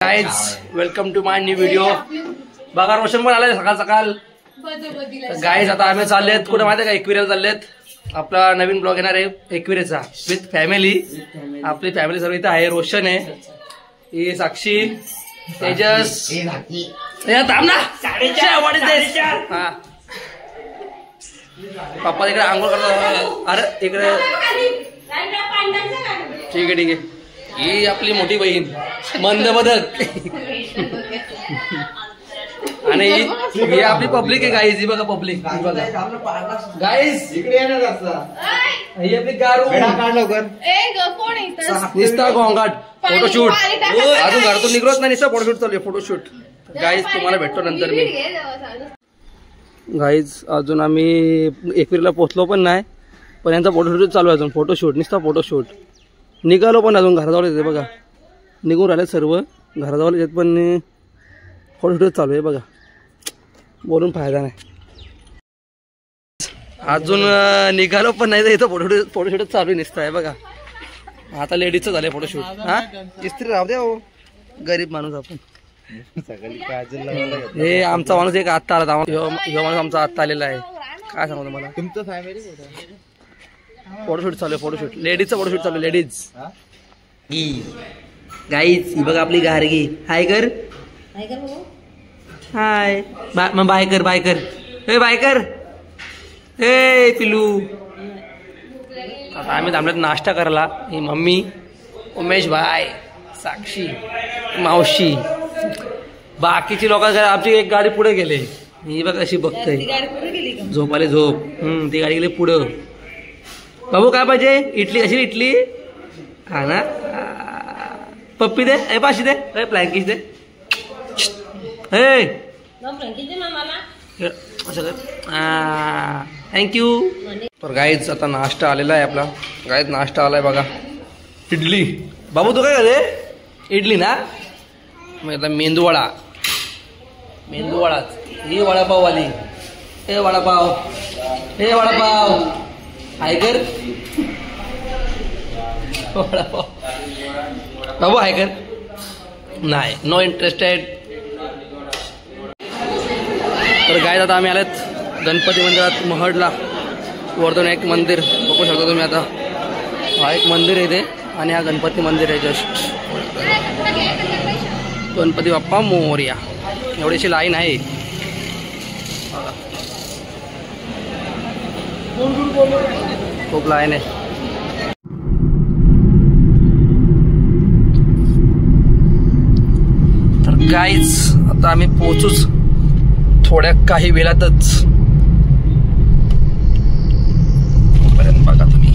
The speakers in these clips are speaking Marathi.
Guys welcome to my new video. बघा रोशन पण आलाय सकाळ सकाळ। गाइस आता आम्ही चाललेत कुठे माहिती का, एकविरेला चाललेत। आपला नवीन ब्लॉग येणार आहे एकविरेचा विथ फॅमिली। आपली फॅमिली सर्व इथे आहे। रोशन आहे, ही साक्षी, तेजस, थांब ना, पप्पा तिकडे आंघोळ करतो। अरे तिकडे ठीक आहे ठीक आहे। ही आपली मोठी बहीण मंद बदक आणि ही आपली पब्लिक आहे गाईज। ही बघा पब्लिक गाईज, इकडे येणार असता। ही आपली गारू निस्ता गोंगाट फोटोशूट। अजून घरातून निघत नाही, निस्ता फोटोशूट चालू आहे, फोटोशूट। गाईज तुम्हाला भेटतो नंतर मी। गाईज अजून आम्ही एकविरीला पोहोचलो पण नाही, पण यांचा फोटोशूट चालू आहे अजून। फोटोशूट निस्ता फोटोशूट। निघालो पण अजून घराजवळ येते बघा, निघून राहिले सर्व घराजवळ येत, पण फोटोशूट चालू आहे बघा। बोलून फायदा नाही, अजून निघालो पण नाही, तर इथं फोटोशूट चालू आहे निसतं आहे बघा। आता लेडीजचं झालंय फोटोशूट। हा इस्त्री राहू द्या हो, गरीब माणूस आपण। हे आमचा माणूस एक आत्ता आला, ह्यो माणूस आमचा आत्ता आलेला आहे। काय सांगू तुम्हाला, तुमचं फॅमिली फोटोशूट चालू आहे, फोटोशूट लेडीजचं फोटोशूट चालू आहे। लेडीज गाईज ही बघा आपली गार्गी। हाय कर, हाय मग बाय कर, बाय कर, हे बाय कर, हे पिलू। आता आम्ही थांबल्यात नाश्ता करायला। ही मम्मी, उमेश भाई, साक्षी, मावशी, बाकीची लोक आमची एक गाडी पुढे गेले। ही बघ अशी बघते, झोप आले झोप। ती गाडी गेली पुढं। बाबू काय पाहिजे, इडली कशी, इडली हा ना, पप्पी दे, ए पाशी दे, ए फ्लँकिश दे, थँक्यू। तर गाईज आता नाश्ता आलेला आहे आपला। गाईज नाश्ता आलाय बघा, इडली। बाबू तू काय करे, इडली ना, मग आता मेंदूवडा, मेंदूवडाच। ही वडापाववाली, हे वडापाव, हे वडापाव, हाय कर वडापाव। बाबू हाय कर, नाही, नो इंटरेस्टेड। तर गाईज आता आम्ही आलेत गणपती मंदिरात महडला। वर्धन एक मंदिर बघू शकता तुम्ही आता। हा एक मंदिर आहे इथे, आणि हा गणपती मंदिर आहे जस्ट। गणपती बाप्पा मोरया, एवढीशी लाईन आहे। खूप लाईन आहे। तर गाईज आता आम्ही पोहोचूच थोड्या काही वेळातच। पर्यंत बघा तुम्ही,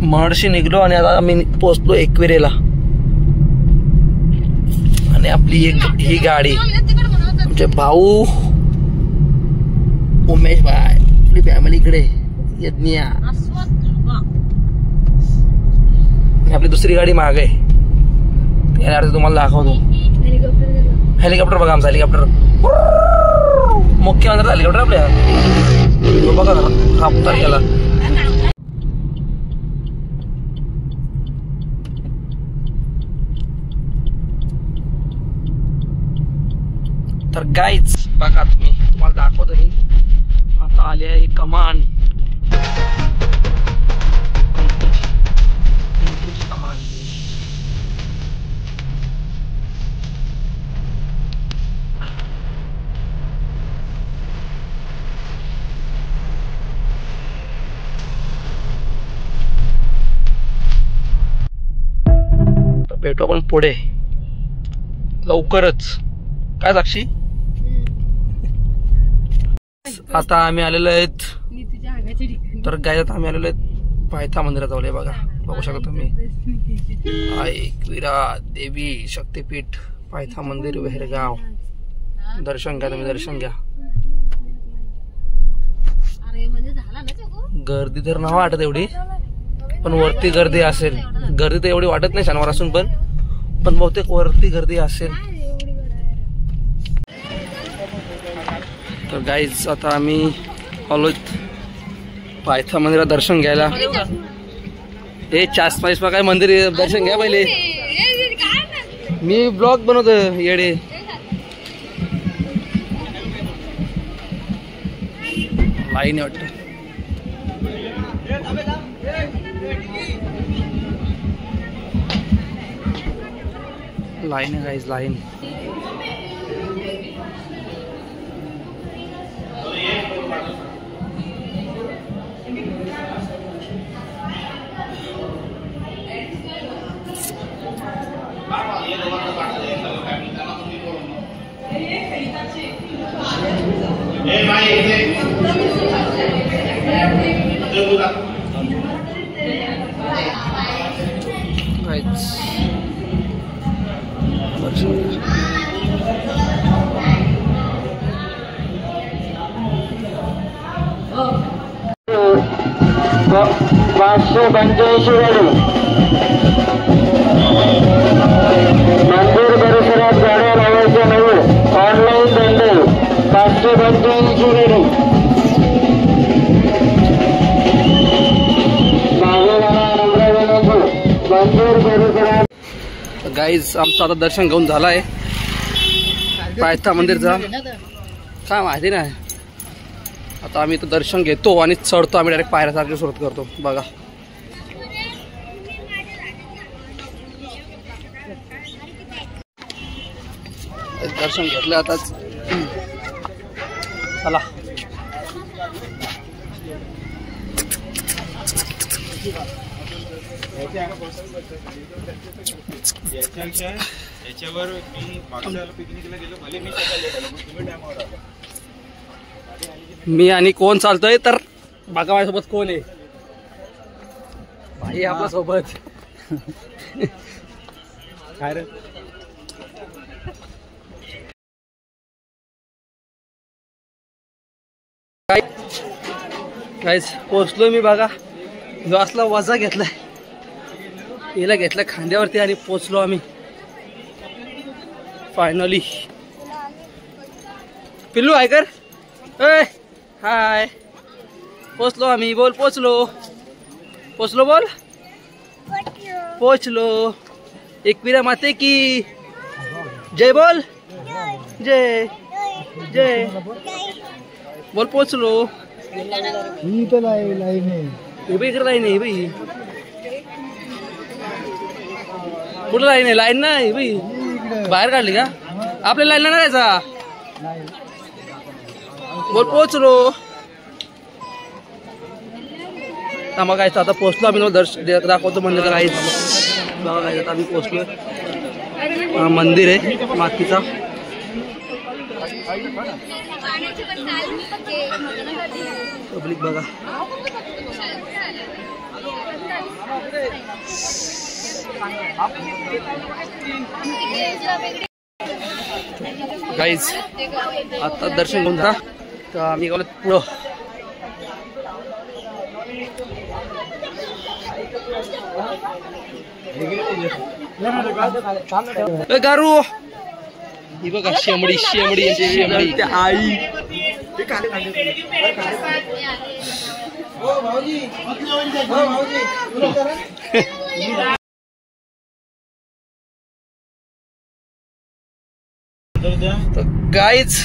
महडशी निघलो आणि आता आम्ही पोहोचलो एकविरेला। आणि आपली एक ही गाडी, आमचे भाऊ उमेश भाई, आपली फॅमिली इकडे, यज्ञा, आपली दुसरी गाडी माग आहे, त्याला तुम्हाला दाखवतो। हेलिकॉप्टर बघा, आमचा हेलिकॉप्टर, मुख्यमंत्री हेलिकॉप्टर आपल्या बघा कापता गेला। तर गाईज बघा तुम्ही, तुम्हाला दाखवतो मी आता आले आहे कमान। भेटू आपण पुढे लवकरच, काय साक्षी। आता आम्ही आलेलो आहेत, तर गायत आम्ही आलेलो आहेत पायथा मंदिरात जाऊया बघा। बघू शकता तुम्ही, एकविरा देवी शक्तीपीठ पायथा मंदिर वेहरगाव। दर्शन घ्या तुम्ही, दर्शन घ्या। गर्दी तर नाही वाटत एवढी, पण वरती गर्दी असेल। गर्दी तर एवढी वाटत नाही शनिवार असून, पण बहुतेक वरती गर्दी असेल। तर गाईज आता आम्ही आलो पायथा मंदिरात दर्शन घ्यायला। हे चास पाईस काय मंदिर दर्शन घ्या पहिले। मी ब्लॉग बनवतो येडे. लाईन आहे वाटतं. लाईन आहे गाईज, लाईन. पाचशे 85 गाडी मंदिर परिसरात गाड्या लावायच्या नाही. ऑनलाईन दंड 585 गाडी. मंदिर परिसरात. गाईज आमचं आता दर्शन घेऊन झालं आहे पायथा मंदिरचा. काय माहिती नाही. आता आम्ही इथं दर्शन घेतो आणि चढतो. आम्ही डायरेक्ट पायऱ्यासारखी सुरुवात करतो. बघा दर्शन घेतलं आताच. चला याच्यावर मी मागच्या पिकनिकला गेलो. भले मी तुम्ही डॅमवर आला. मी आणि कोण चालतोय तर बघा माझ्यासोबत कोण आहे. भाई आपल्या सोबत. काय रे गाईज पोचलोय मी. बघा जो असला वजा घेतलाय हिला घेतला खांद्यावरती आणि पोचलो आम्ही फायनली. पिल्लू हाय कर. ए हाय. पोचलो आम्ही. बोल पोचलो. पोचलो बोल. पोचलो. एकविरा माते की जय बोल. जय जय बोल. पोचलो. इकडे लाईन आहे बाई. कुठं लाईन आहे? लाईन नाही बाई. बाहेर काढली का? आपल्या लाईनला नाही जायचा. बोल पोचलो. मग काय आता पोचलो आम्ही. दाखवतो म्हणलं तर काहीच. बघा काय आता आम्ही पोचलो. मंदिर आहे मातीचा. पब्लिक बघा. गाईज आता दर्शन घेऊन जा. तर आम्ही गेलो पुढं. गारू ही बघा शेमडी शेमडी शेमडी आई. गाईज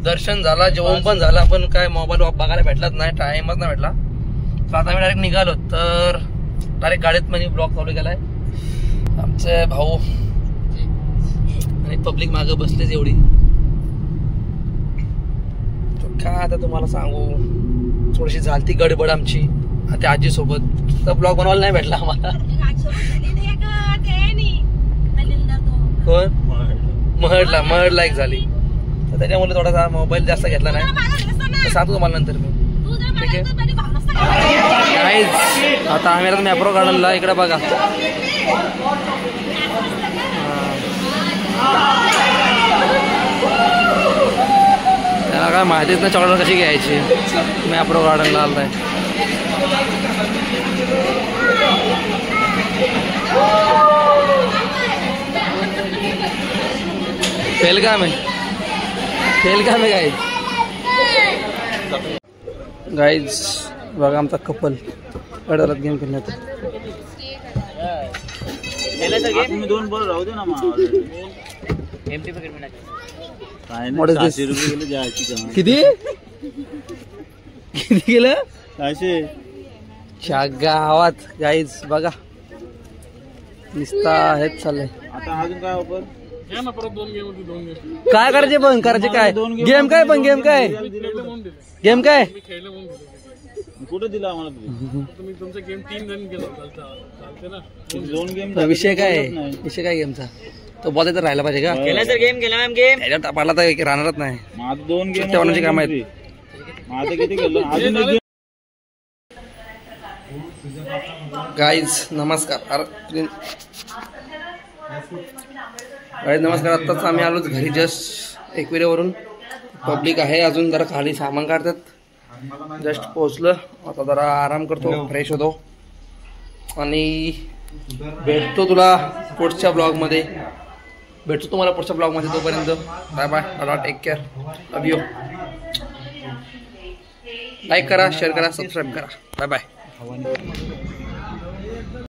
दर्शन झाला, जेवण पण झाला, पण काय मोबाईल बघायला भेटलाच नाही. टाइमच नाही भेटला. तर आता आम्ही डायरेक्ट निघालो. तर डायरेक्ट गाडीत म्हणजे ब्लॉग चालू केलाय. आमचे भाऊ आणि पब्लिक मागं बसलेच एवढी. काय आता तुम्हाला सांगू, थोडीशी झालती गडबड आमची त्या आजी सोबत. तर ब्लॉग बनवायला नाही भेटला आम्हाला. कोण महडला एक झाली. तर त्याच्यामुळे थोडासा मोबाईल जास्त घेतला नाही. तर सांगतो तुम्हाला नंतर मी. ठीक आहे. आता आम्ही आता मॅप्रो गार्डनला इकडे बघा. त्याला काय माहितीच नाही चॉकलेट कशी घ्यायची. मॅप्रो गार्डनला आलाय. फेल काम आहे गाईज. गाईज बघा आमचा कपल अडरत गेम खेळण्यात. तुम्ही 2 बॉल राहू दे ना मग काय What is नाही this? 600 रुपये गेले जायची का किती किती गेलं 600 च्या गावात गाईज बघा निस्ता हेच चाललंय. आता अजून काय ऑफर काय करायचे पण करायचे काय गेम काय पण गेम काय गेम काय कुठे दिला आम्हाला तुम्ही 2 गेम विषय काय विषय काय गेमचा तो बॉल तर राहिला पाहिजे का केला सर गेम केला मॅम गेम त्याच्यात पडला तर राहणारच नाही. माझं 2 गेम सत्यवानाची काम आहेत. माझं किती केलं अजून एक गाईज नमस्कार गाईज नमस्कार. आत्ताच आम्ही आलोच घरी जस्ट एकविरेवरून. पब्लिक आहे अजून जरा खाली सामान काढतात. जस्ट पोहोचलं आता जरा आराम करतो फ्रेश होतो आणि भेटतो तुला पुढच्या ब्लॉगमध्ये. भेटतो तुम्हाला पुढच्या ब्लॉगमध्ये. तोपर्यंत bye bye. Tata take care. Love you. Like करा शेअर करा सबस्क्राईब करा. Bye bye.